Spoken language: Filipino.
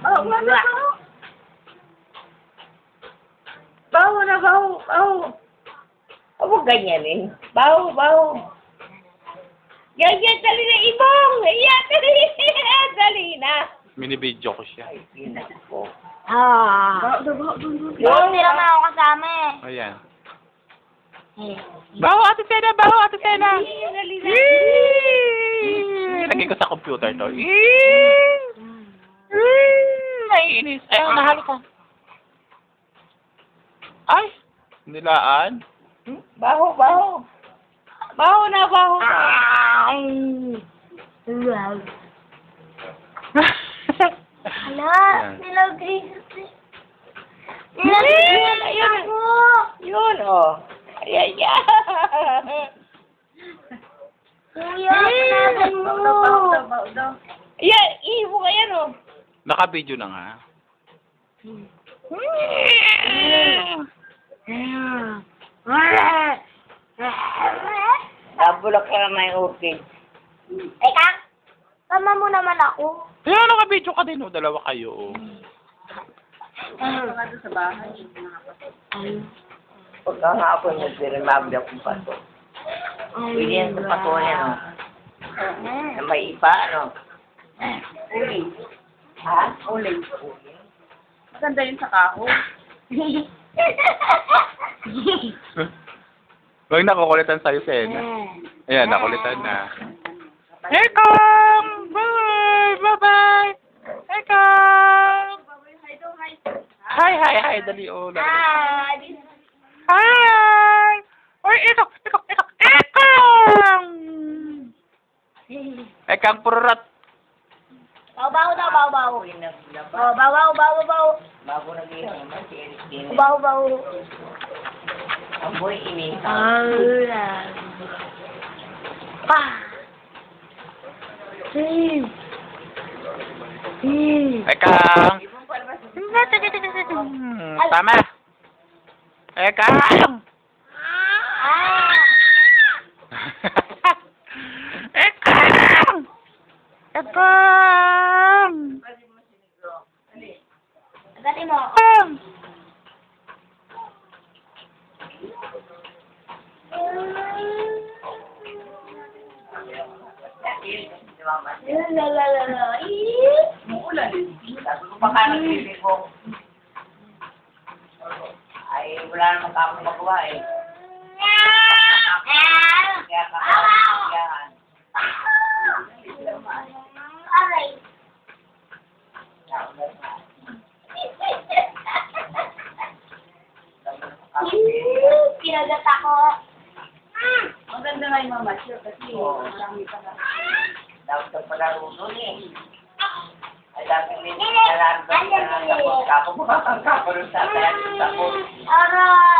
Baho na, baho. Baho na, baho, baho. Huwag ganyanin. Baho, baho. Yan, dali na, Ibong! Yan, dali! Dali na! Mini-video ko siya. Ay, pinak ko. Baho, hindi naman ako kasama eh. Ayan. Baho, Ate Sena! Baho, Ate Sena! Dali na. Lagay ko sa computer to. Naiinis. Ay, ang nahalo ka. Ay! Nilaan. Baho, baho. Baho na, baho. Hala, Ayan. nilagay Ayun. ako. Yun, oh. Ayan, yan. Kuya, pinagan mo. Ayan, ibo ka yan, oh. Naka-video na nga. Nabulok ka na yung orchid. Teka, tama mo naman ako. Kaya naka-video ka din, oh. Dalawa kayo, oh. Pagka nga ako yung pinamabli akong pato. Pwede yan sa pato niya, no? Na may ipa, no? Uling. Ha? Uling. Maganda yun sa kaho. Huwag nakukulitan sa'yo, Sena. Ayan, nakulitan na. Hey, Kong! Bye! Bye-bye! Hey, Kong! Hi! Dali, oh. Dali. Hi! Uy, ikaw! Ekang purat. Baw-baw daw, baw-baw. Oh, baw-baw. Bago na din naman si Eric din. Baw-baw. Ang boy ini. Pa. Ekang! Tama! Ekang! Ekang! Ekang! Agatin mo. Lalalala. Umuulan. Sabi ko pa ka nagbibig ko. Ay, wala naman ka akong magawa eh. Kaya ka kailangan. Aray. Pinagat ako. Maganda nga yung mama siya kasi marami pa na. Dapat ka pala runun eh. Ay, dapat din. Kailangan ba siya ng kapag kapag sa tayo sa kapag. Aray.